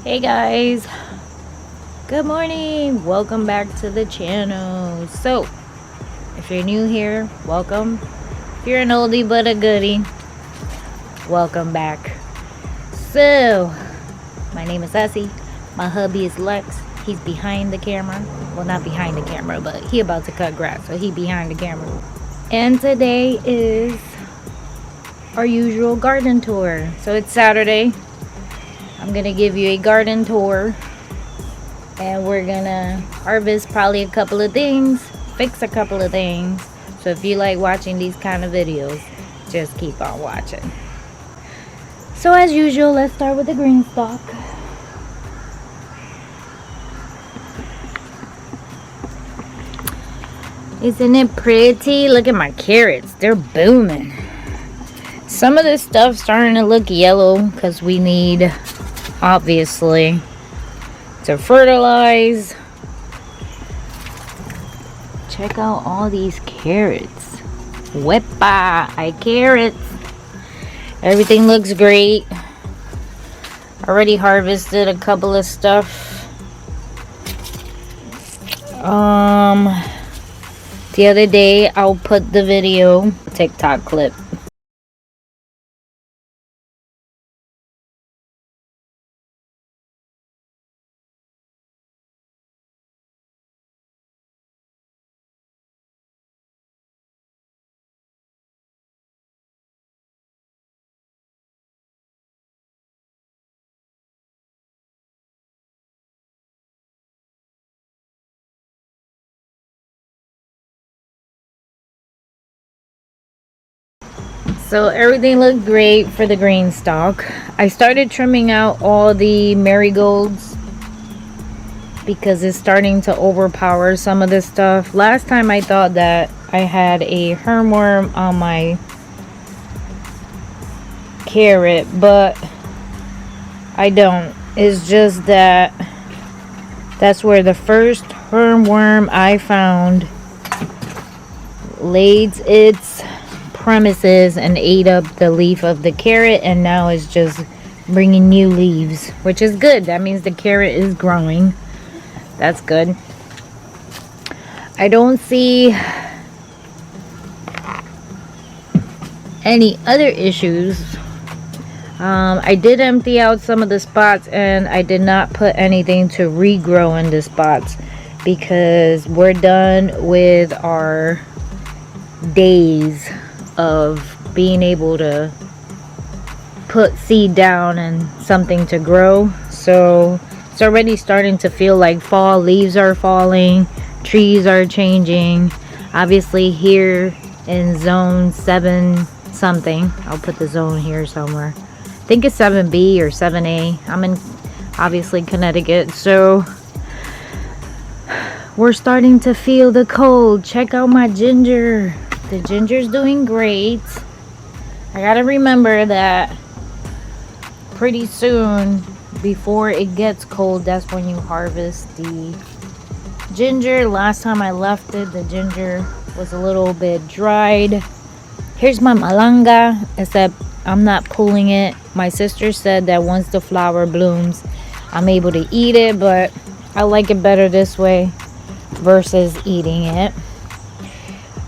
Hey guys, good morning. Welcome back to the channel. So if you're new here, welcome. If you're an oldie but a goodie, welcome back. So my name is Essie. My hubby is Lex. He's behind the camera. Well, not behind the camera, but he about to cut grass, so he behind the camera. And today is our usual garden tour. So it's Saturday. I'm gonna give you a garden tour, and we're gonna harvest probably a couple of things, fix a couple of things. So if you like watching these kind of videos, just keep on watching. So as usual, let's start with the green stalk. Isn't it pretty? Look at my carrots, they're booming. Some of this stuff's starting to look yellow because we need, obviously, to fertilize. Check out all these carrots. Wepa, carrots. Everything looks great. Already harvested a couple of stuff. The other day I'll put the video TikTok clip. So everything looked great for the green stalk. I started trimming out all the marigolds because it's starting to overpower some of this stuff. Last time I thought that I had a hermworm on my carrot, but I don't. It's just that that's where the first hermworm I found laid its premises and ate up the leaf of the carrot, and now it's just bringing new leaves, which is good. That means the carrot is growing. That's good. I don't see any other issues. I did empty out some of the spots, and I did not put anything to regrow in the spots because we're done with our days of being able to put seed down and something to grow. So it's already starting to feel like fall. Leaves are falling, trees are changing. Obviously here in zone 7 something, I'll put the zone here somewhere. I think it's 7B or 7A. I'm in, obviously, Connecticut, so we're starting to feel the cold. Check out my ginger. The ginger's doing great. I gotta remember that pretty soon, before it gets cold, that's when you harvest the ginger. Last time I left it, the ginger was a little bit dried. Here's my malanga, except I'm not pulling it. My sister said that once the flower blooms, I'm able to eat it, but I like it better this way versus eating it.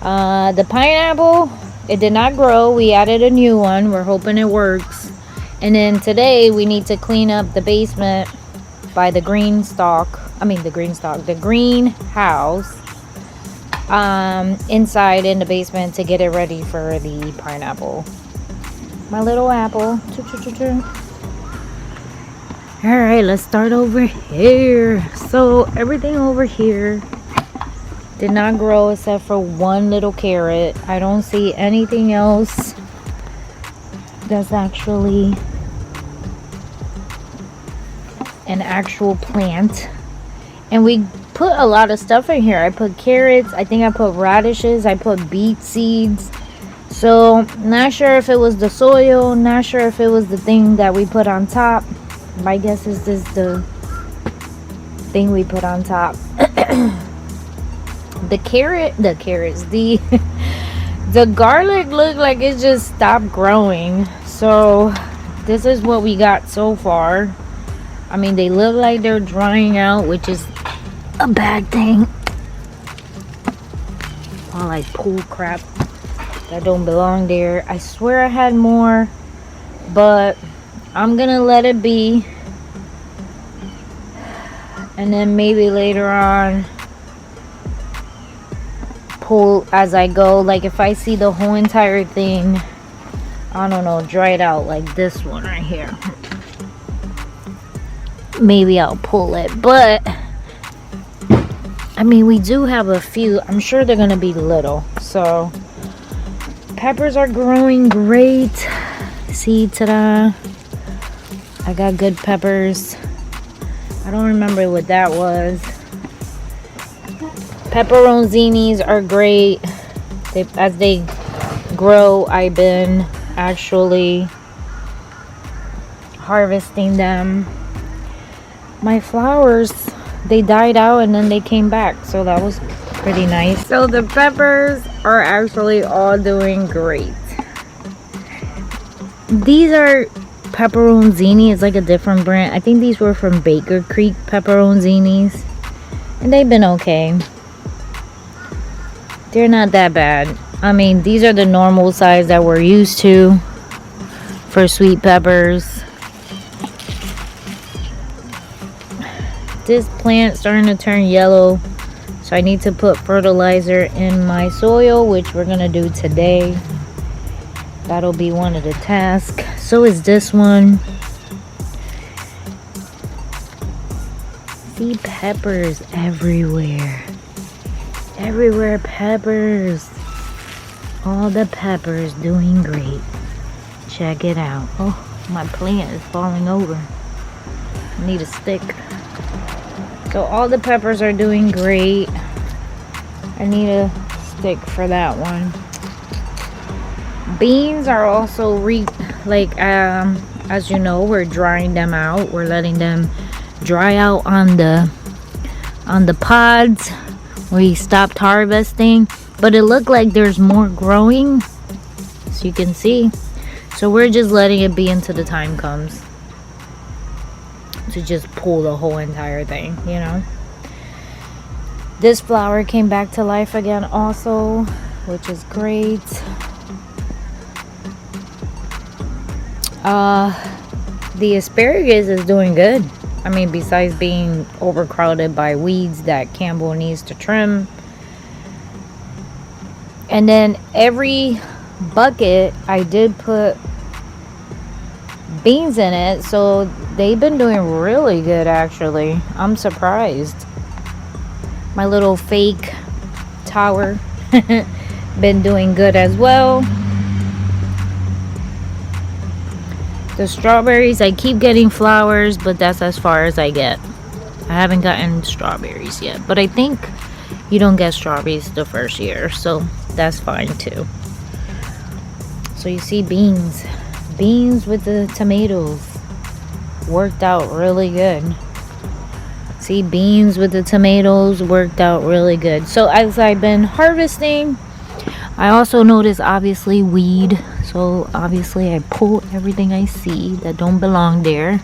The pineapple, it did not grow. We added a new one. We're hoping it works. And then today we need to clean up the basement by the greenhouse inside in the basement to get it ready for the pineapple. My little apple. Alright, let's start over here. So everything over here did not grow except for one little carrot. I don't see anything else that's actually an actual plant. And we put a lot of stuff in here. I put carrots, I think I put radishes, I put beet seeds. So not sure if it was the soil, not sure if it was the thing that we put on top. My guess is this the thing we put on top. The garlic looked like it just stopped growing. So this is what we got so far. I mean, they look like they're drying out, which is a bad thing. All like pool crap that don't belong there. I swear I had more, but I'm gonna let it be. And then maybe later on pull as I go. Like if I see the whole entire thing, I don't know, dried out like this one right here, maybe I'll pull it. But I mean, we do have a few. I'm sure they're gonna be little. So peppers are growing great. See, ta-da, I got good peppers. I don't remember what that was. Pepperoncinis are great. As they grow, I've been actually harvesting them. My flowers, they died out and then they came back, so that was pretty nice. So the peppers are actually all doing great. These are pepperoncini. It's like a different brand. I think these were from Baker Creek pepperoncinis, and they've been okay. They're not that bad. I mean, these are the normal size that we're used to for sweet peppers. This plant's starting to turn yellow, so I need to put fertilizer in my soil, which we're gonna do today. That'll be one of the tasks. So is this one. See peppers everywhere. Everywhere peppers. All the peppers doing great. Check it out. Oh, my plant is falling over. I need a stick. So all the peppers are doing great. I need a stick for that one. Beans are also as you know, we're drying them out. We're letting them dry out on the pods. We stopped harvesting, but it looked like there's more growing, so you can see. So we're just letting it be until the time comes to just pull the whole entire thing, you know. This flower came back to life again also, which is great. The asparagus is doing good. I mean, besides being overcrowded by weeds that Campbell needs to trim. And then every bucket I did put beans in it, so they've been doing really good actually. I'm surprised. My little fake tower been doing good as well. The strawberries, I keep getting flowers, but that's as far as I get. I haven't gotten strawberries yet, but I think you don't get strawberries the first year, so that's fine too. So you see beans with the tomatoes worked out really good. See, beans with the tomatoes worked out really good. So as I've been harvesting, I also noticed obviously weed. So obviously I pull everything I see that don't belong there.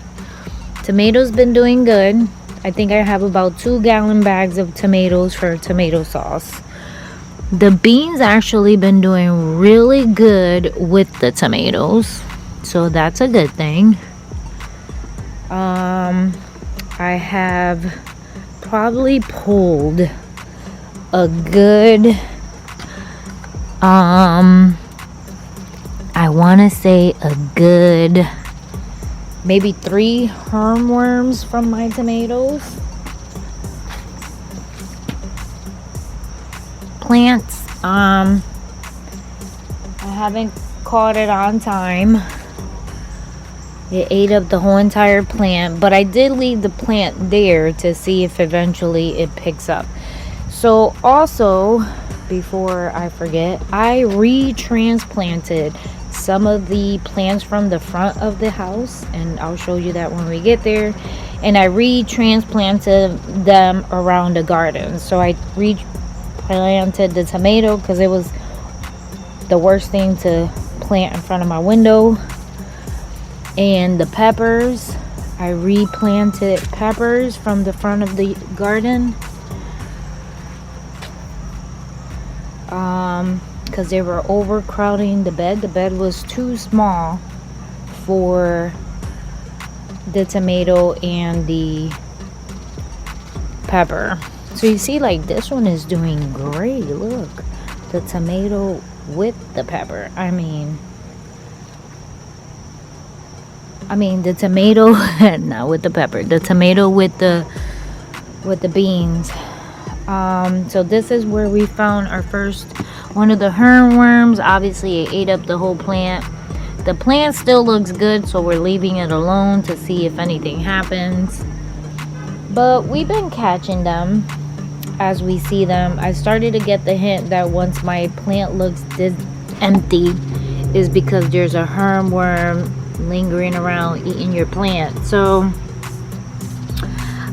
Tomatoes been doing good. I think I have about 2-gallon bags of tomatoes for tomato sauce. The beans actually been doing really good with the tomatoes, so that's a good thing. I have probably pulled a good I want to say a good maybe 3 hermworms from my tomatoes. Plants, I haven't caught it on time. It ate up the whole entire plant, but I did leave the plant there to see if eventually it picks up. So also, before I forget, I retransplanted some of the plants from the front of the house, and I'll show you that when we get there. And I retransplanted them around the garden. So I replanted the tomato because it was the worst thing to plant in front of my window, and the peppers, I replanted peppers from the front of the garden. Because they were overcrowding the bed. The bed was too small for the tomato and the pepper. So you see, like, this one is doing great. Look, the tomato with the pepper. I mean the tomato not with the pepper, the tomato with the beans. So this is where we found our first one of the hornworms. Obviously it ate up the whole plant. The plant still looks good, so we're leaving it alone to see if anything happens, but we've been catching them as we see them. I started to get the hint that once my plant looks this empty is because there's a hornworm lingering around eating your plant. So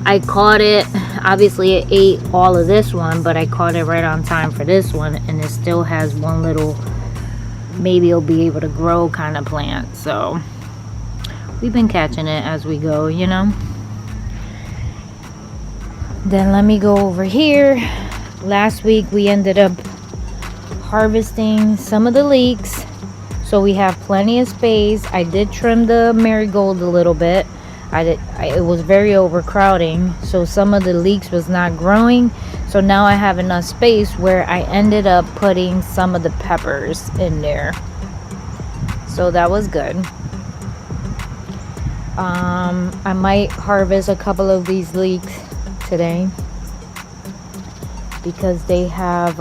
I caught it. Obviously it ate all of this one, but I caught it right on time for this one, and it still has one little, maybe it'll be able to grow kind of plant. So we've been catching it as we go, you know. Then let me go over here. Last week we ended up harvesting some of the leeks, so we have plenty of space. I did trim the marigold a little bit. It was very overcrowding, so some of the leeks was not growing. So now I have enough space where I ended up putting some of the peppers in there. So that was good. I might harvest a couple of these leeks today because they have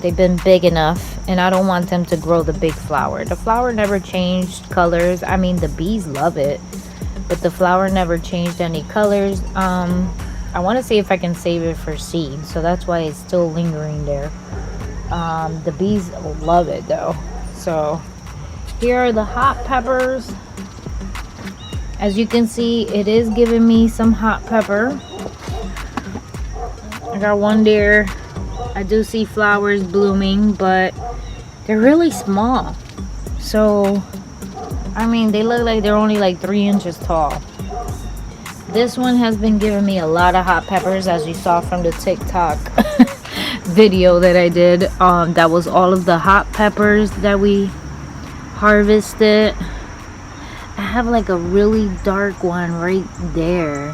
they've been big enough, and I don't want them to grow the big flower. The flower never changed colors. I mean, the bees love it, but the flower never changed any colors. I want to see if I can save it for seed, so that's why it's still lingering there. The bees love it though. So here are the hot peppers. As you can see, it is giving me some hot pepper. I got one there. I do see flowers blooming, but they're really small. So, I mean, they look like they're only like 3 inches tall. This one has been giving me a lot of hot peppers, as you saw from the TikTok video that I did. That was all of the hot peppers that we harvested. I have like a really dark one right there.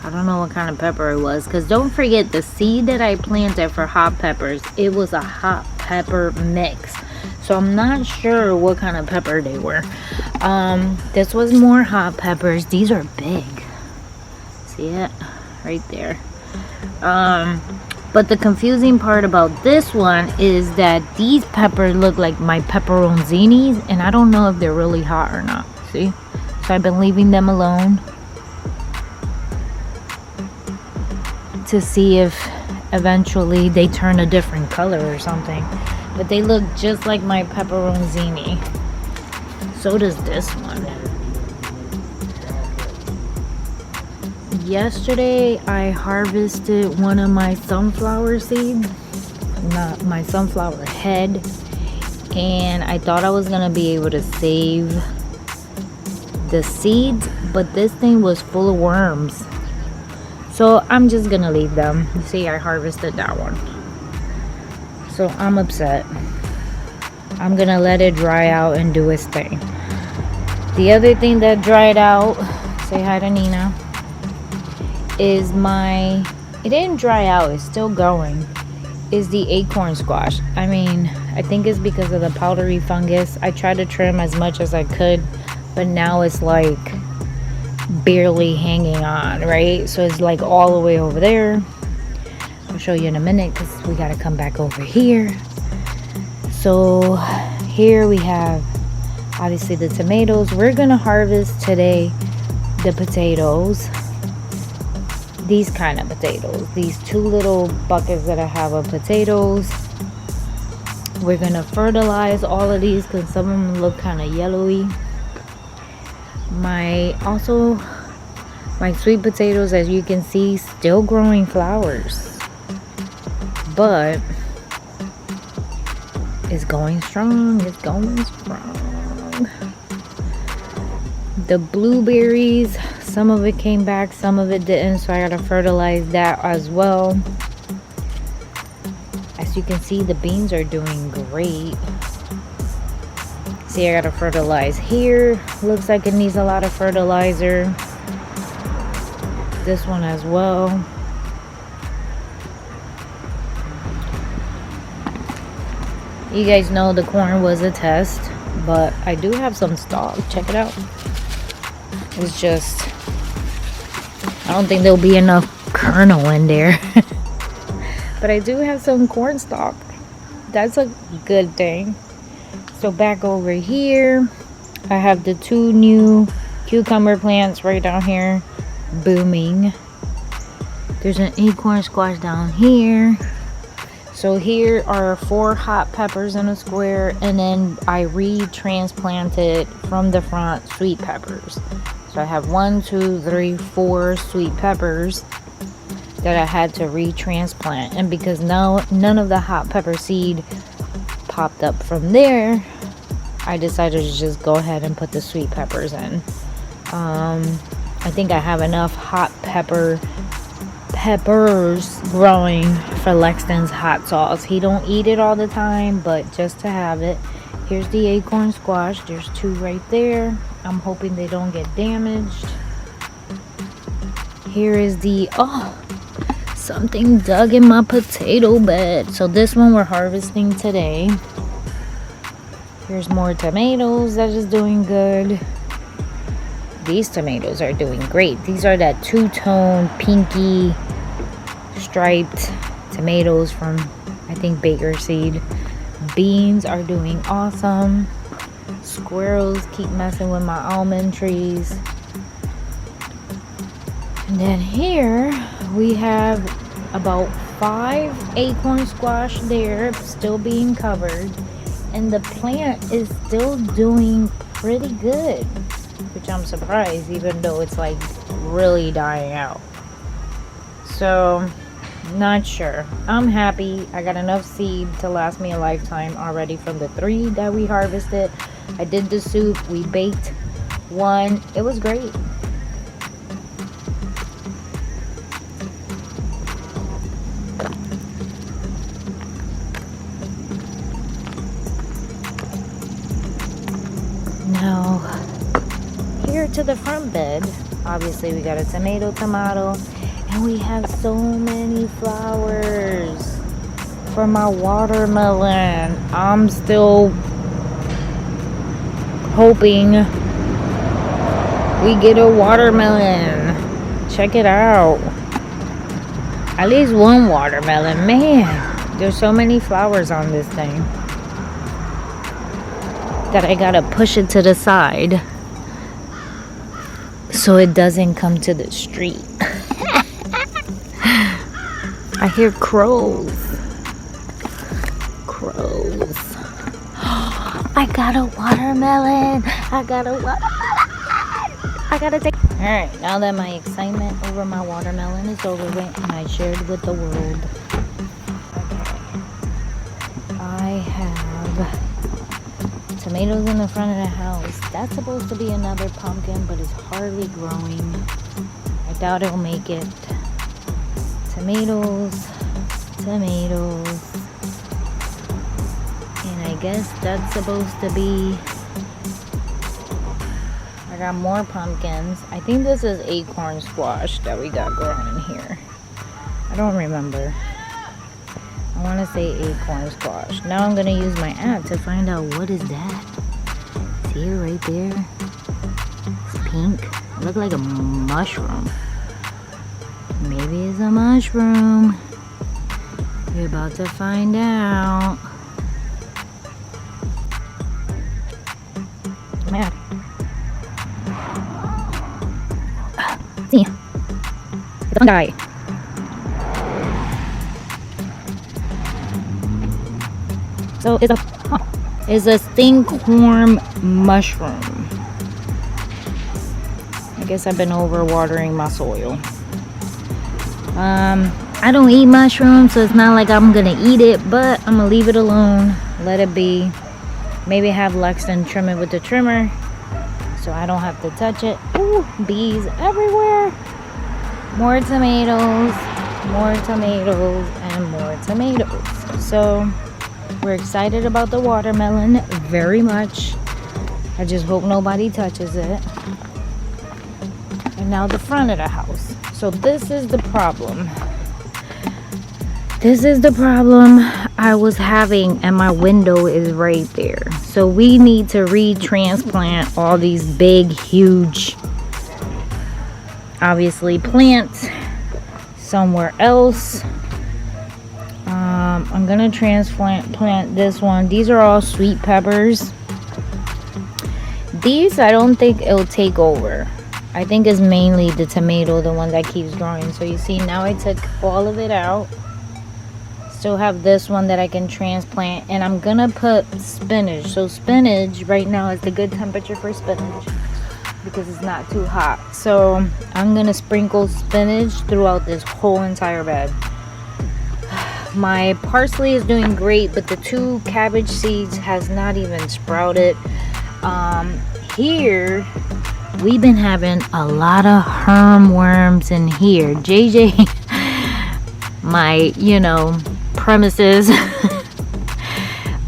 I don't know what kind of pepper it was, because don't forget the seed that I planted for hot peppers, it was a hot pepper mix. So I'm not sure what kind of pepper they were. This was more hot peppers. These are big. See it? Right there. But the confusing part about this one is that these peppers look like my pepperoncinis, and I don't know if they're really hot or not. See? So I've been leaving them alone to see if eventually they turn a different color or something. But they look just like my pepperoncini. So does this one. Yesterday I harvested one of my sunflower seeds, not my sunflower head, and I thought I was gonna be able to save the seeds, but this thing was full of worms. So I'm just gonna leave them. You see, I harvested that one. So I'm upset. I'm gonna let it dry out and do its thing. The other thing that dried out, say hi to Nina, is it didn't dry out, it's still going, is the acorn squash. I mean, I think it's because of the powdery fungus. I tried to trim as much as I could, but now it's like barely hanging on, right? So it's like all the way over there. I'll show you in a minute because we got to come back over here. So here we have obviously the tomatoes. We're gonna harvest today the potatoes, these kind of potatoes, these 2 little buckets that I have of potatoes. We're gonna fertilize all of these because some of them look kind of yellowy. My sweet potatoes, as you can see, still growing flowers, but it's going strong. The blueberries, some of it came back, some of it didn't, so I gotta fertilize that as well. As you can see, the beans are doing great. See, I gotta fertilize here. Looks like it needs a lot of fertilizer. This one as well. You guys know the corn was a test, but I do have some stock. Check it out. It's just, I don't think there'll be enough kernel in there. But I do have some corn stalk. That's a good thing. So back over here, I have the 2 new cucumber plants right down here, booming. There's an acorn squash down here. So here are 4 hot peppers in a square, and then I retransplanted from the front sweet peppers. So I have 1, 2, 3, 4 sweet peppers that I had to retransplant. And because now none of the hot pepper seed popped up from there, I decided to just go ahead and put the sweet peppers in. I think I have enough hot peppers growing for Lexton's hot sauce. He don't eat it all the time, but just to have it. Here's the acorn squash. There's 2 right there. I'm hoping they don't get damaged. Here is the, something dug in my potato bed. So this one we're harvesting today. Here's more tomatoes that is doing good. These tomatoes are doing great. These are that 2-tone pinky striped tomatoes from, I think, Baker Seed. Beans are doing awesome. Squirrels keep messing with my almond trees. And then here we have about 5 acorn squash there, still being covered. And the plant is still doing pretty good, which I'm surprised, even though it's like really dying out. So, not sure. I'm happy. I got enough seed to last me a lifetime already from the 3 that we harvested. I did the soup. We baked 1. It was great. Now, here to the front bed, obviously we got a tomato, and we have so many flowers for my watermelon. I'm still hoping we get a watermelon. Check it out. At least 1 watermelon. Man, there's so many flowers on this thing that I gotta push it to the side so it doesn't come to the street. I hear crows. I got a watermelon. I gotta take. Alright, now that my excitement over my watermelon is over with and I shared with the world. Okay. I have tomatoes in the front of the house. That's supposed to be another pumpkin, but it's hardly growing. I doubt it'll make it. Tomatoes. And I guess that's supposed to be... I got more pumpkins. I think this is acorn squash that we got growing here. I don't remember. I want to say acorn squash. Now I'm going to use my app to find out what is that. See it right there? It's pink. It looks like a mushroom. Maybe it's a mushroom. We're about to find out. Man. See. Don't die. So it's a stinkhorn mushroom. I guess I've been over watering my soil. I don't eat mushrooms, so it's not like I'm gonna eat it, but I'm gonna leave it alone, let it be. Maybe have Lexton trim it with the trimmer so I don't have to touch it. Ooh, bees everywhere. More tomatoes, and more tomatoes. So we're excited about the watermelon very much. I just hope nobody touches it. And now the front of the house. So this is the problem. This is the problem I was having, and my window is right there. So we need to retransplant all these big, huge, obviously, plants somewhere else. I'm gonna plant this one. These are all sweet peppers. These, I don't think it'll take over. I think it's mainly the tomato, the one that keeps growing. So you see, now I took all of it out. Still have this one that I can transplant, and I'm gonna put spinach. So spinach right now is the good temperature for spinach because it's not too hot. So I'm gonna sprinkle spinach throughout this whole entire bed. My parsley is doing great, but the 2 cabbage seeds has not even sprouted. Here we've been having a lot of worms in here. JJ, my premises,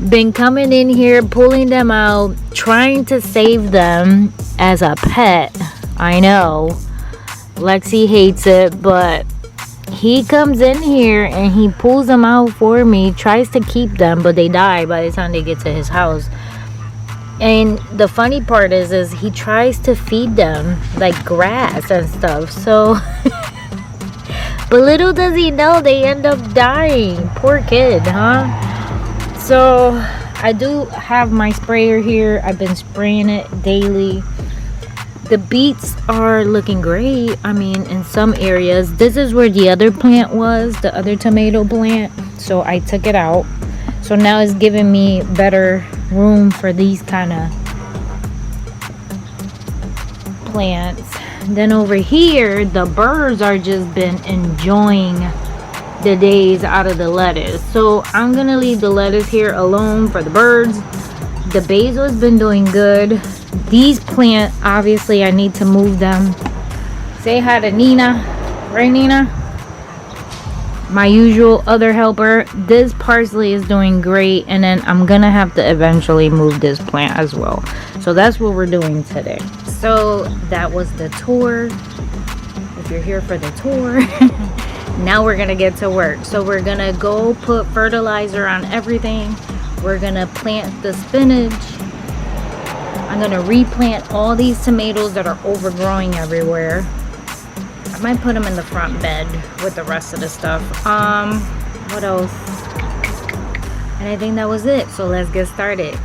been coming in here, pulling them out, trying to save them as a pet. I know Lexi hates it, but he comes in here and he pulls them out for me, tries to keep them, but they die by the time they get to his house. And the funny part is he tries to feed them like grass and stuff. So but little does he know they end up dying. Poor kid, huh? So I do have my sprayer here. I've been spraying it daily. The beets are looking great. I mean, in some areas. This is where the other plant was, the other tomato plant. So I took it out. So now it's giving me better room for these kind of plants. Then over here, the birds are just been enjoying the days out of the lettuce. So I'm gonna leave the lettuce here alone for the birds. The basil has been doing good. These plants, obviously I need to move them. Say hi to Nina. Right, Nina? My usual other helper. This parsley is doing great, and then I'm gonna have to eventually move this plant as well. So that's what we're doing today. So that was the tour. If you're here for the tour, now we're gonna get to work. So we're gonna go put fertilizer on everything. We're gonna plant the spinach. I'm gonna replant all these tomatoes that are overgrowing everywhere. I might put them in the front bed with the rest of the stuff. What else? And I think that was it. So let's get started.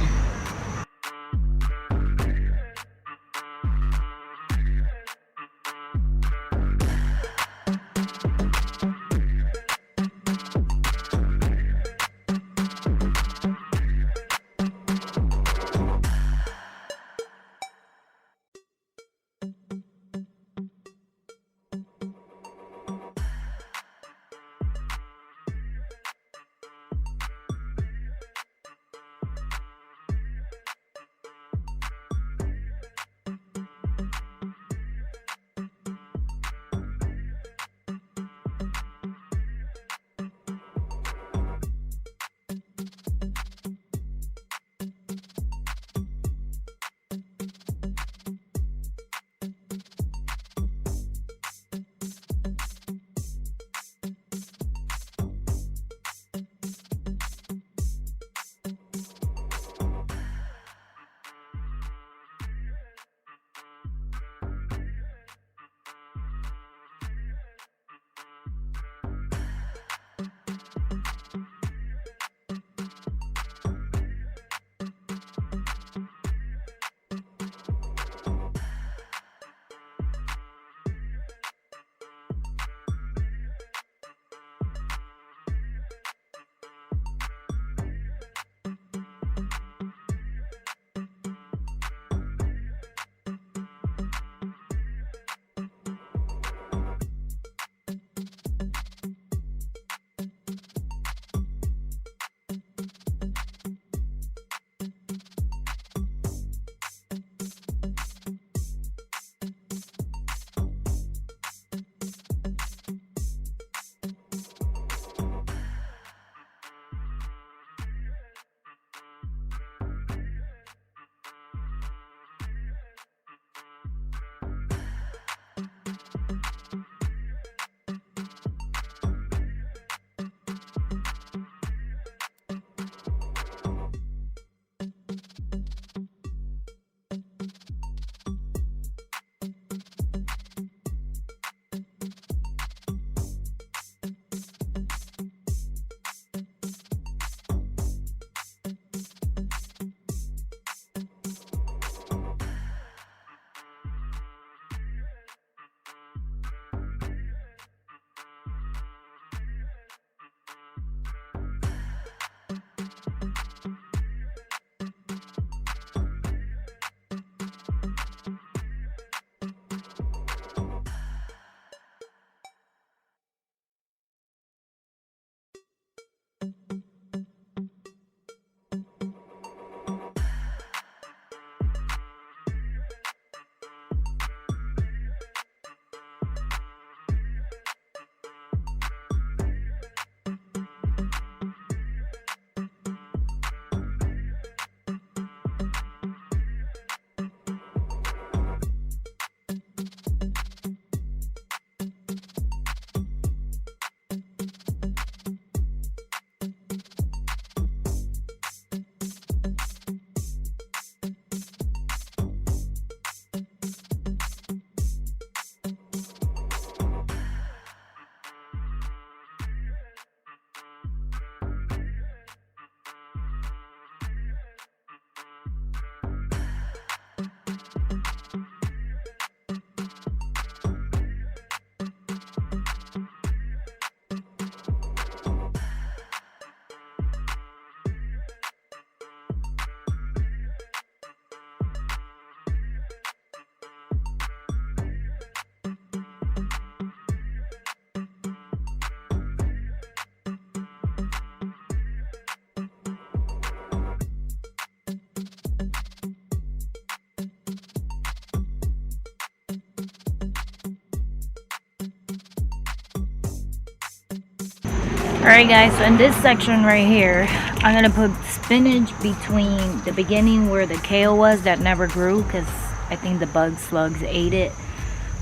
Alright guys, so in this section right here, I'm going to put spinach between the beginning where the kale was that never grew because I think the slugs ate it.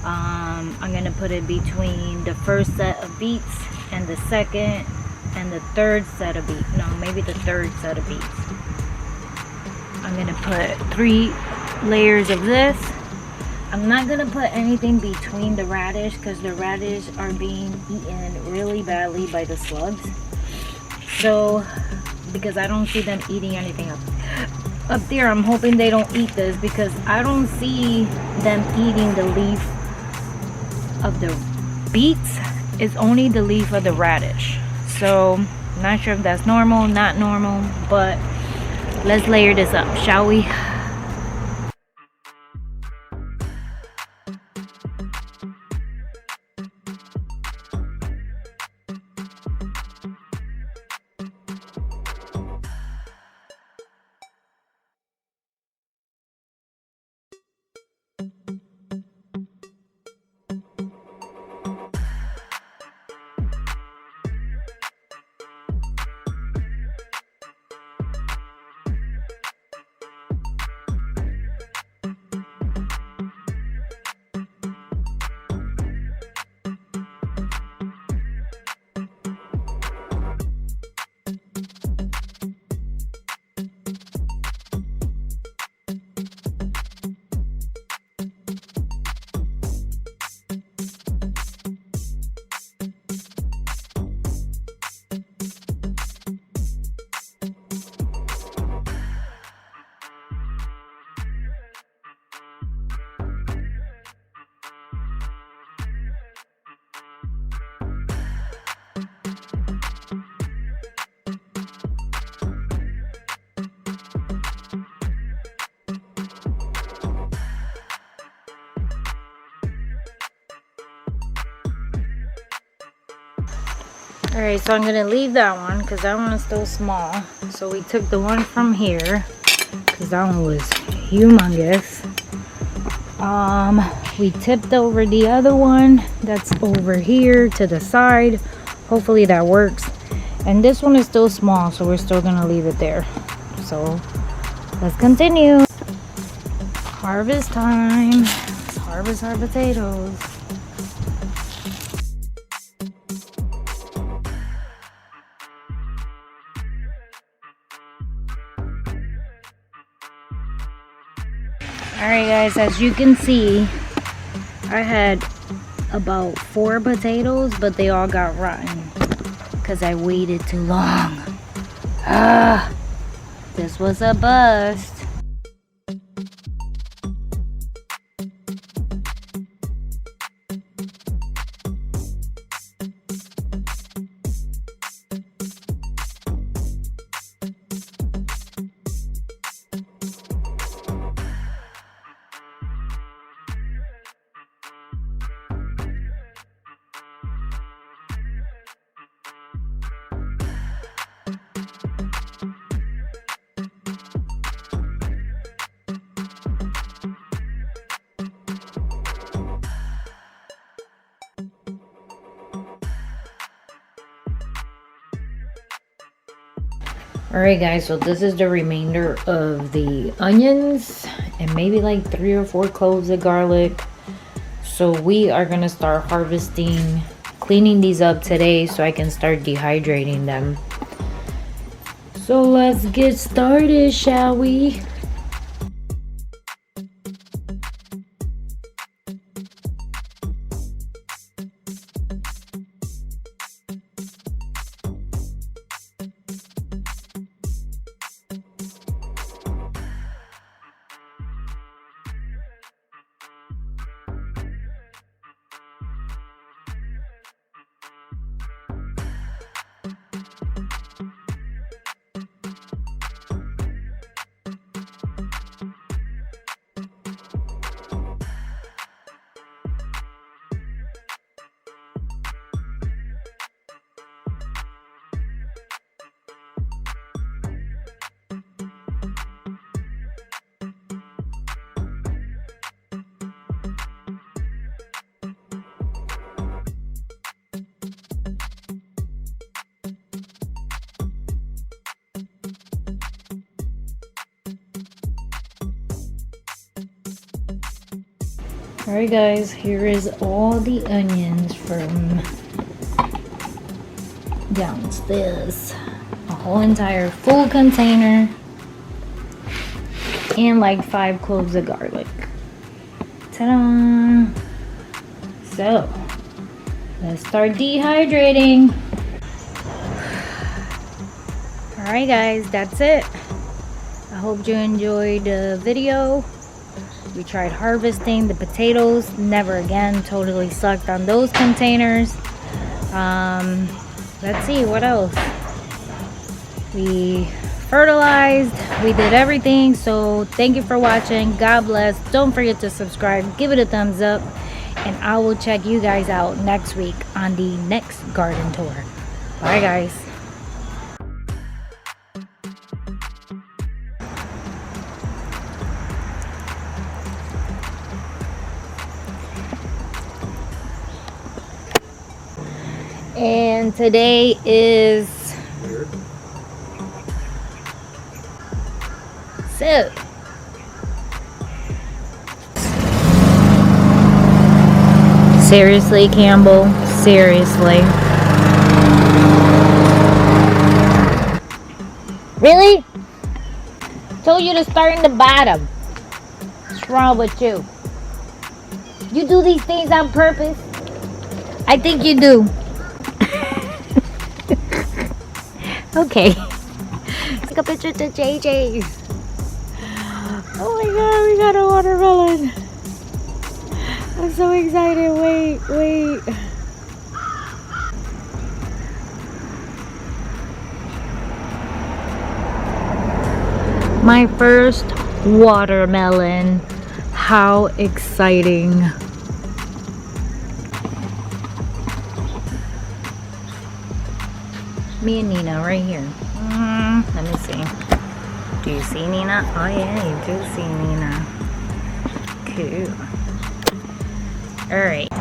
I'm going to put it between the first set of beets and the second and the third set of beets. No, maybe the third set of beets. I'm going to put 3 layers of this. I'm not going to put anything between the radish because the radish are being eaten really badly by the slugs. So, because I don't see them eating anything up there. I'm hoping they don't eat this because I don't see them eating the leaf of the beets. It's only the leaf of the radish. So, not sure if that's normal, not normal, but let's layer this up, shall we? Alright, so I'm going to leave that one because that one is still small. So we took the one from here because that one was humongous. We tipped over the other one that's over here to the side. Hopefully that works. And this one is still small, so we're still going to leave it there. So let's continue. Harvest time. Let's harvest our potatoes. Alright guys, as you can see, I had about 4 potatoes, but they all got rotten because I waited too long. This was a bust. Alright guys, so this is the remainder of the onions and maybe like 3 or 4 cloves of garlic. So we are going to start harvesting, cleaning these up today so I can start dehydrating them. So let's get started, shall we? Alright guys, here is all the onions from downstairs. A whole entire full container. And like 5 cloves of garlic. Ta-da! So, let's start dehydrating. Alright guys, that's it. I hope you enjoyed the video. We tried harvesting the potatoes. Never again. Totally sucked on those containers. Let's see, what else? We fertilized. We did everything. So thank you for watching. God bless. Don't forget to subscribe. Give it a thumbs up. And I will check you guys out next week on the next garden tour. Bye guys. And today is so seriously, Campbell, seriously, really? Told you to start in the bottom. What's wrong with you? You do these things on purpose? I think you do. Okay. Take a picture to JJ. Oh my god, we got a watermelon. I'm so excited. Wait. My first watermelon. How exciting. Me and Nina right here. Let me see. Do you see Nina? Oh yeah, you do see Nina. Cool. Alright.